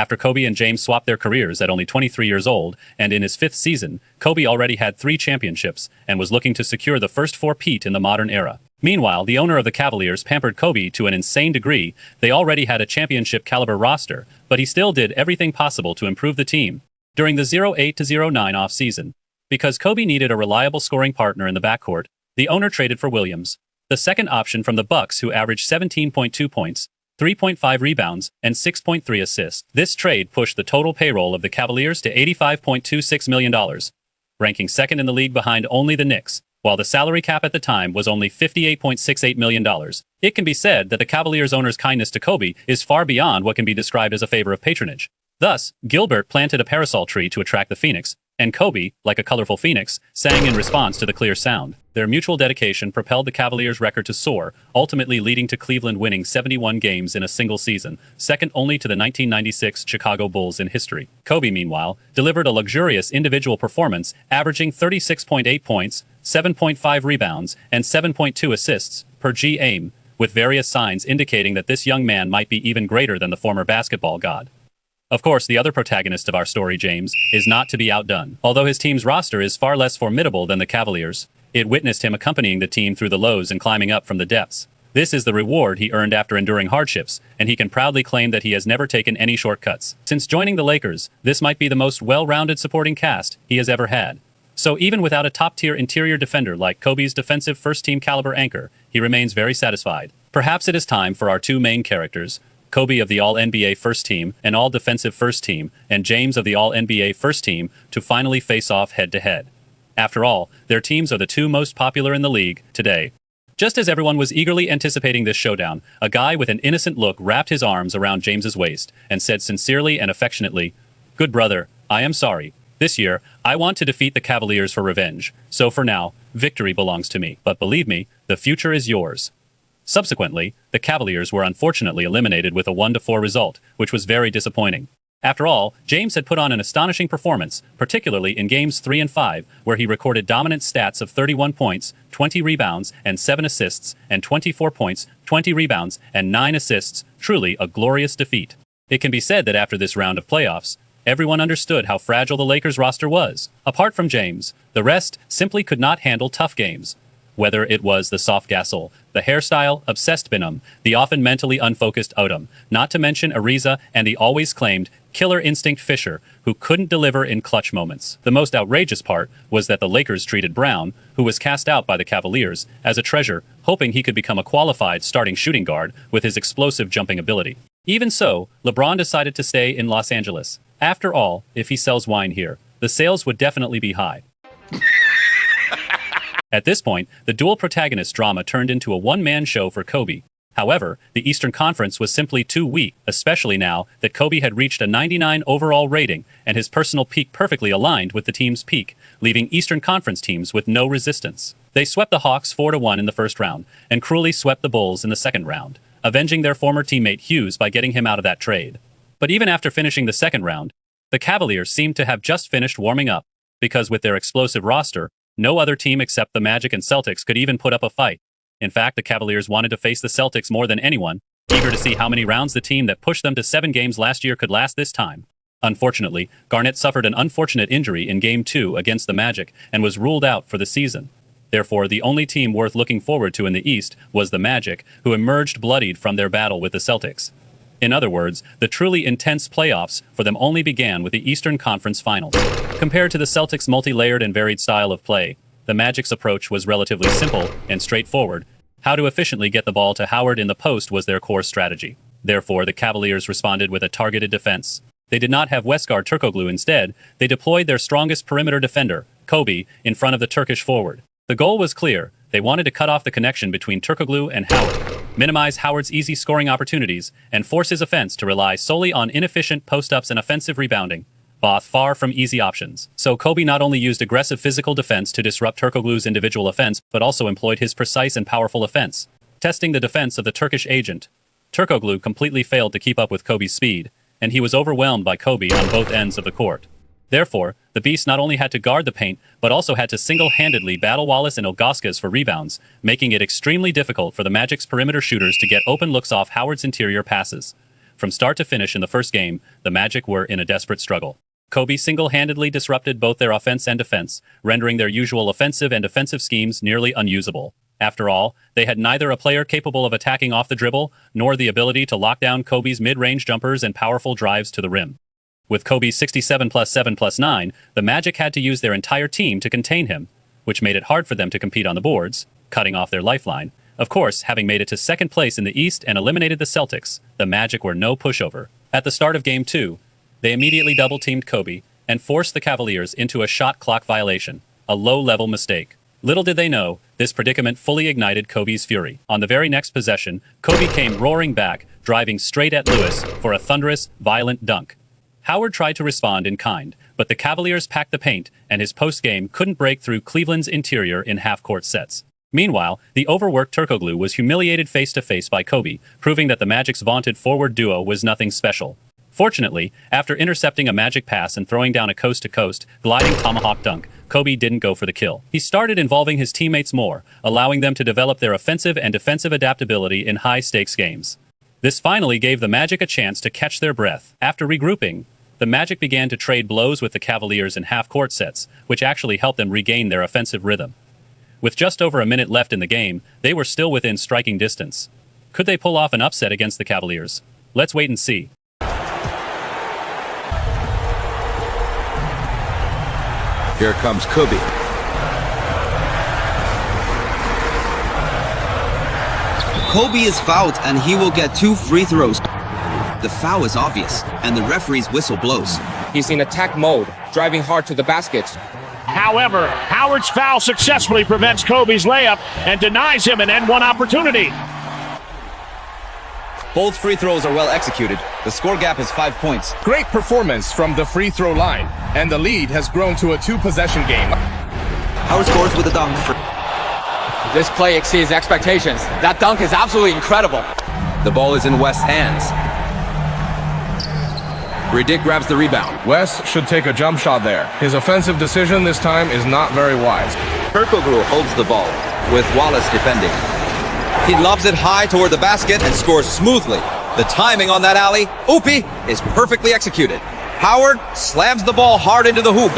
After Kobe and James swapped their careers at only 23 years old, and in his fifth season, Kobe already had 3 championships and was looking to secure the first 4-peat in the modern era. Meanwhile, the owner of the Cavaliers pampered Kobe to an insane degree. They already had a championship-caliber roster, but he still did everything possible to improve the team. During the 08-09 off-season, because Kobe needed a reliable scoring partner in the backcourt, the owner traded for Williams, the second option from the Bucks, who averaged 17.2 points, 3.5 rebounds, and 6.3 assists. This trade pushed the total payroll of the Cavaliers to $85.26 million, ranking second in the league behind only the Knicks, while the salary cap at the time was only $58.68 million. It can be said that the Cavaliers' owner's kindness to Kobe is far beyond what can be described as a favor of patronage. Thus, Gilbert planted a parasol tree to attract the Phoenix, and Kobe, like a colorful phoenix, sang in response to the clear sound. Their mutual dedication propelled the Cavaliers' record to soar, ultimately leading to Cleveland winning 71 games in a single season, second only to the 1996 Chicago Bulls in history. Kobe, meanwhile, delivered a luxurious individual performance, averaging 36.8 points, 7.5 rebounds, and 7.2 assists per game, with various signs indicating that this young man might be even greater than the former basketball god. Of course, the other protagonist of our story, James, is not to be outdone. Although his team's roster is far less formidable than the Cavaliers, it witnessed him accompanying the team through the lows and climbing up from the depths. This is the reward he earned after enduring hardships, and he can proudly claim that he has never taken any shortcuts. Since joining the Lakers, this might be the most well-rounded supporting cast he has ever had. So even without a top-tier interior defender like Kobe's defensive first-team caliber anchor, he remains very satisfied. Perhaps it is time for our 2 main characters, Kobe of the All-NBA First Team and All-Defensive First Team, and James of the All-NBA First Team, to finally face off head-to-head. After all, their teams are the 2 most popular in the league today. Just as everyone was eagerly anticipating this showdown, a guy with an innocent look wrapped his arms around James's waist and said sincerely and affectionately, "Good brother, I am sorry. This year, I want to defeat the Cavaliers for revenge. So for now, victory belongs to me. But believe me, the future is yours." Subsequently, the Cavaliers were unfortunately eliminated with a 1-4 result, which was very disappointing. After all, James had put on an astonishing performance, particularly in games 3 and 5, where he recorded dominant stats of 31 points, 20 rebounds, and 7 assists, and 24 points, 20 rebounds, and 9 assists, truly a glorious defeat. It can be said that after this round of playoffs, everyone understood how fragile the Lakers roster was. Apart from James, the rest simply could not handle tough games. Whether it was the soft Gasol, the hairstyle obsessed Bingham, the often mentally unfocused Odom, not to mention Ariza and the always claimed killer instinct Fisher, who couldn't deliver in clutch moments. The most outrageous part was that the Lakers treated Brown, who was cast out by the Cavaliers, as a treasure, hoping he could become a qualified starting shooting guard with his explosive jumping ability. Even so, LeBron decided to stay in Los Angeles. After all, if he sells wine here, the sales would definitely be high. At this point, the dual protagonist drama turned into a one-man show for Kobe. However, the Eastern Conference was simply too weak, especially now that Kobe had reached a 99 overall rating and his personal peak perfectly aligned with the team's peak, leaving Eastern Conference teams with no resistance. They swept the Hawks 4-1 in the first round and cruelly swept the Bulls in the second round, avenging their former teammate Hughes by getting him out of that trade. But even after finishing the second round, the Cavaliers seemed to have just finished warming up, because with their explosive roster, no other team except the Magic and Celtics could even put up a fight. In fact, the Cavaliers wanted to face the Celtics more than anyone, eager to see how many rounds the team that pushed them to 7 games last year could last this time. Unfortunately, Garnett suffered an unfortunate injury in Game 2 against the Magic and was ruled out for the season. Therefore, the only team worth looking forward to in the East was the Magic, who emerged bloodied from their battle with the Celtics. In other words, the truly intense playoffs for them only began with the Eastern Conference Finals. Compared to the Celtics' multi-layered and varied style of play, the Magic's approach was relatively simple and straightforward. How to efficiently get the ball to Howard in the post was their core strategy. Therefore, the Cavaliers responded with a targeted defense. They did not have West guard Turkoglu. Instead, they deployed their strongest perimeter defender, Kobe, in front of the Turkish forward. The goal was clear. They wanted to cut off the connection between Turkoglu and Howard, minimize Howard's easy scoring opportunities, and force his offense to rely solely on inefficient post-ups and offensive rebounding, both far from easy options. So Kobe not only used aggressive physical defense to disrupt Turkoglu's individual offense, but also employed his precise and powerful offense, testing the defense of the Turkish agent. Turkoglu completely failed to keep up with Kobe's speed, and he was overwhelmed by Kobe on both ends of the court. Therefore, the Beast not only had to guard the paint, but also had to single-handedly battle Wallace and Ilgauskas for rebounds, making it extremely difficult for the Magic's perimeter shooters to get open looks off Howard's interior passes. From start to finish in the first game, the Magic were in a desperate struggle. Kobe single-handedly disrupted both their offense and defense, rendering their usual offensive and defensive schemes nearly unusable. After all, they had neither a player capable of attacking off the dribble, nor the ability to lock down Kobe's mid-range jumpers and powerful drives to the rim. With Kobe's 67 plus 7 plus 9, the Magic had to use their entire team to contain him, which made it hard for them to compete on the boards, cutting off their lifeline. Of course, having made it to second place in the East and eliminated the Celtics, the Magic were no pushover. At the start of Game 2, they immediately double-teamed Kobe and forced the Cavaliers into a shot clock violation, a low-level mistake. Little did they know, this predicament fully ignited Kobe's fury. On the very next possession, Kobe came roaring back, driving straight at Lewis for a thunderous, violent dunk. Howard tried to respond in kind, but the Cavaliers packed the paint, and his post-game couldn't break through Cleveland's interior in half-court sets. Meanwhile, the overworked Turkoglu was humiliated face-to-face by Kobe, proving that the Magic's vaunted forward duo was nothing special. Fortunately, after intercepting a Magic pass and throwing down a coast-to-coast, gliding tomahawk dunk, Kobe didn't go for the kill. He started involving his teammates more, allowing them to develop their offensive and defensive adaptability in high-stakes games. This finally gave the Magic a chance to catch their breath. After regrouping, the Magic began to trade blows with the Cavaliers in half-court sets, which actually helped them regain their offensive rhythm. With just over a minute left in the game, they were still within striking distance. Could they pull off an upset against the Cavaliers? Let's wait and see. Here comes Kobe. Kobe is fouled and he will get 2 free throws. The foul is obvious and the referee's whistle blows. He's in attack mode, driving hard to the basket. However, Howard's foul successfully prevents Kobe's layup and denies him an N1 opportunity. Both free throws are well executed. The score gap is 5 points. Great performance from the free throw line, and the lead has grown to a 2-possession game. Howard scores with a dunk. This play exceeds expectations. That dunk is absolutely incredible. The ball is in West's hands. Redick grabs the rebound. West should take a jump shot there. His offensive decision this time is not very wise. Turkoglu holds the ball, with Wallace defending. He lobs it high toward the basket and scores smoothly. The timing on that alley, oopie, is perfectly executed. Howard slams the ball hard into the hoop.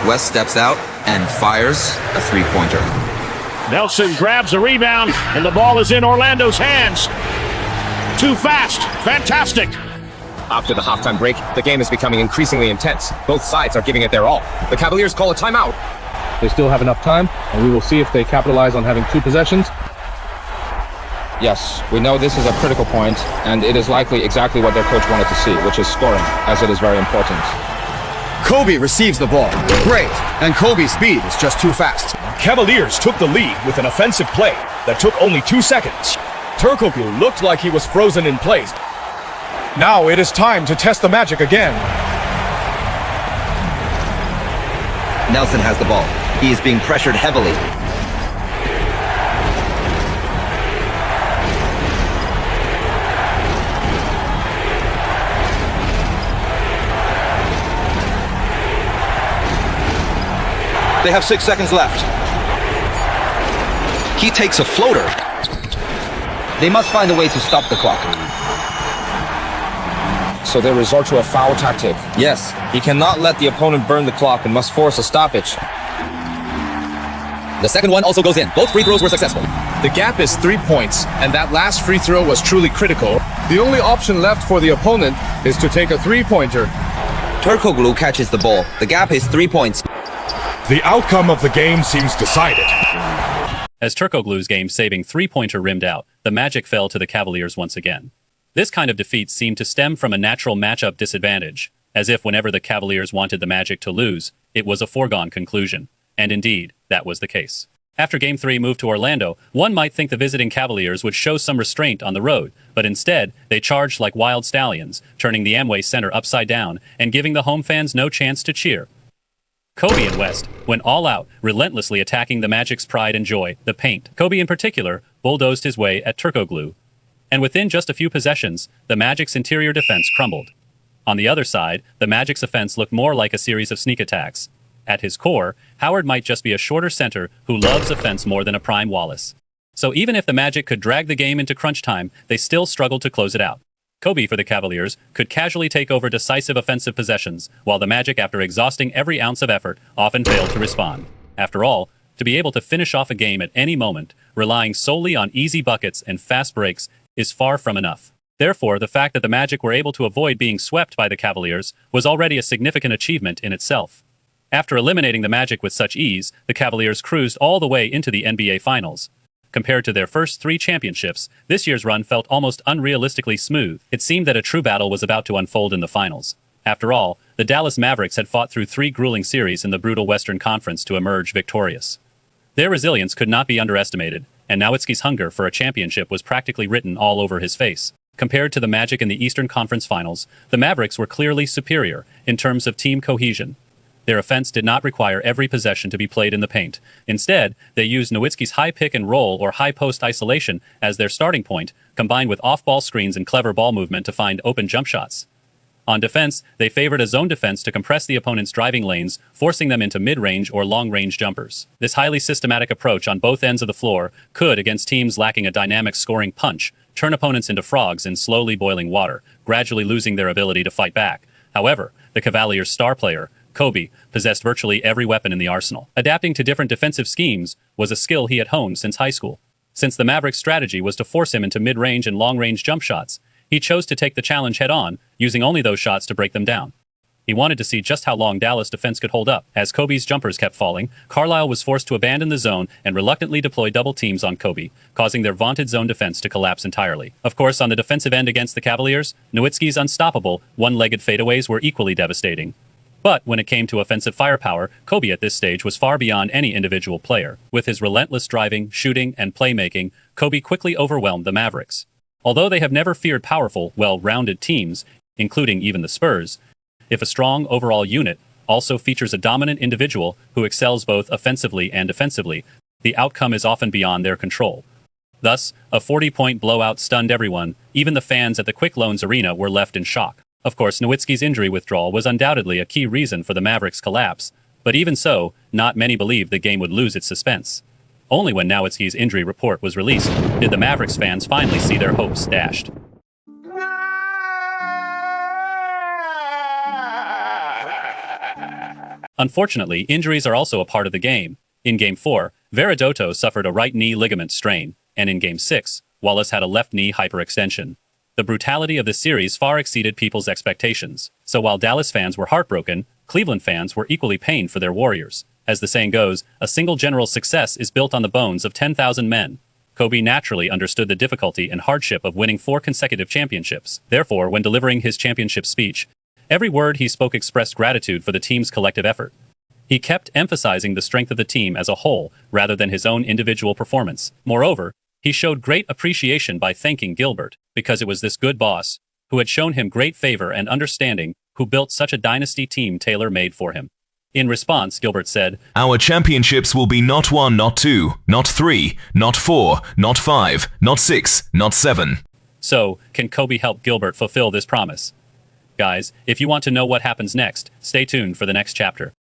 West steps out and fires a three-pointer. Nelson grabs the rebound, and the ball is in Orlando's hands. Too fast. Fantastic. After the halftime break, the game is becoming increasingly intense. Both sides are giving it their all. The Cavaliers call a timeout. They still have enough time, and we will see if they capitalize on having 2 possessions. Yes, we know this is a critical point, and it is likely exactly what their coach wanted to see, which is scoring, as it is very important. Kobe receives the ball. Great. And Kobe's speed is just too fast. Cavaliers took the lead with an offensive play that took only 2 seconds. Turkoglu looked like he was frozen in place. Now it is time to test the Magic again. Nelson has the ball. He is being pressured heavily. They have 6 seconds left. He takes a floater. They must find a way to stop the clock. So they resort to a foul tactic. Yes, he cannot let the opponent burn the clock and must force a stoppage. The second one also goes in. Both free throws were successful. The gap is 3 points, and that last free throw was truly critical. The only option left for the opponent is to take a 3-pointer. Turkoglu catches the ball. The gap is 3 points. The outcome of the game seems decided. As Turkoglu's game-saving 3-pointer rimmed out, the Magic fell to the Cavaliers once again. This kind of defeat seemed to stem from a natural matchup disadvantage, as if whenever the Cavaliers wanted the Magic to lose, it was a foregone conclusion. And indeed, that was the case. After Game 3 moved to Orlando, one might think the visiting Cavaliers would show some restraint on the road, but instead, they charged like wild stallions, turning the Amway Center upside down and giving the home fans no chance to cheer. Kobe and West went all out, relentlessly attacking the Magic's pride and joy, the paint. Kobe in particular bulldozed his way at Turkoglu. And within just a few possessions, the Magic's interior defense crumbled. On the other side, the Magic's offense looked more like a series of sneak attacks. At his core, Howard might just be a shorter center who loves offense more than a prime Wallace. So even if the Magic could drag the game into crunch time, they still struggled to close it out. Kobe, for the Cavaliers, could casually take over decisive offensive possessions, while the Magic, after exhausting every ounce of effort, often failed to respond. After all, to be able to finish off a game at any moment, relying solely on easy buckets and fast breaks, is far from enough. Therefore, the fact that the Magic were able to avoid being swept by the Cavaliers was already a significant achievement in itself. After eliminating the Magic with such ease, the Cavaliers cruised all the way into the NBA Finals. Compared to their first 3 championships, this year's run felt almost unrealistically smooth. It seemed that a true battle was about to unfold in the finals. After all, the Dallas Mavericks had fought through 3 grueling series in the brutal Western Conference to emerge victorious. Their resilience could not be underestimated, and Nowitzki's hunger for a championship was practically written all over his face. Compared to the Magic in the Eastern Conference Finals, the Mavericks were clearly superior in terms of team cohesion. Their offense did not require every possession to be played in the paint. Instead, they used Nowitzki's high pick and roll or high post isolation as their starting point, combined with off-ball screens and clever ball movement to find open jump shots. On defense, they favored a zone defense to compress the opponent's driving lanes, forcing them into mid-range or long-range jumpers. This highly systematic approach on both ends of the floor could, against teams lacking a dynamic scoring punch, turn opponents into frogs in slowly boiling water, gradually losing their ability to fight back. However, the Cavaliers' star player, Kobe, possessed virtually every weapon in the arsenal. Adapting to different defensive schemes was a skill he had honed since high school. Since the Mavericks' strategy was to force him into mid-range and long-range jump shots, he chose to take the challenge head-on, using only those shots to break them down. He wanted to see just how long Dallas defense could hold up. As Kobe's jumpers kept falling, Carlisle was forced to abandon the zone and reluctantly deploy double teams on Kobe, causing their vaunted zone defense to collapse entirely. Of course, on the defensive end against the Cavaliers, Nowitzki's unstoppable, one-legged fadeaways were equally devastating. But when it came to offensive firepower, Kobe at this stage was far beyond any individual player. With his relentless driving, shooting, and playmaking, Kobe quickly overwhelmed the Mavericks. Although they have never feared powerful, well-rounded teams, including even the Spurs, if a strong overall unit also features a dominant individual who excels both offensively and defensively, the outcome is often beyond their control. Thus, a 40-point blowout stunned everyone. Even the fans at the Quick Loans Arena were left in shock. Of course, Nowitzki's injury withdrawal was undoubtedly a key reason for the Mavericks' collapse, but even so, not many believed the game would lose its suspense. Only when Nowitzki's injury report was released did the Mavericks fans finally see their hopes dashed. Unfortunately, injuries are also a part of the game. In Game 4, Veridotto suffered a right knee ligament strain, and in Game 6, Wallace had a left knee hyperextension. The brutality of the series far exceeded people's expectations. So while Dallas fans were heartbroken, Cleveland fans were equally pained for their Warriors. As the saying goes, a single general's success is built on the bones of 10,000 men. Kobe naturally understood the difficulty and hardship of winning 4 consecutive championships. Therefore, when delivering his championship speech, every word he spoke expressed gratitude for the team's collective effort. He kept emphasizing the strength of the team as a whole rather than his own individual performance. Moreover, he showed great appreciation by thanking Gilbert, because it was this good boss, who had shown him great favor and understanding, who built such a dynasty team tailor-made for him. In response, Gilbert said, "Our championships will be not 1, not 2, not 3, not 4, not 5, not 6, not 7. So, can Kobe help Gilbert fulfill this promise? Guys, if you want to know what happens next, stay tuned for the next chapter.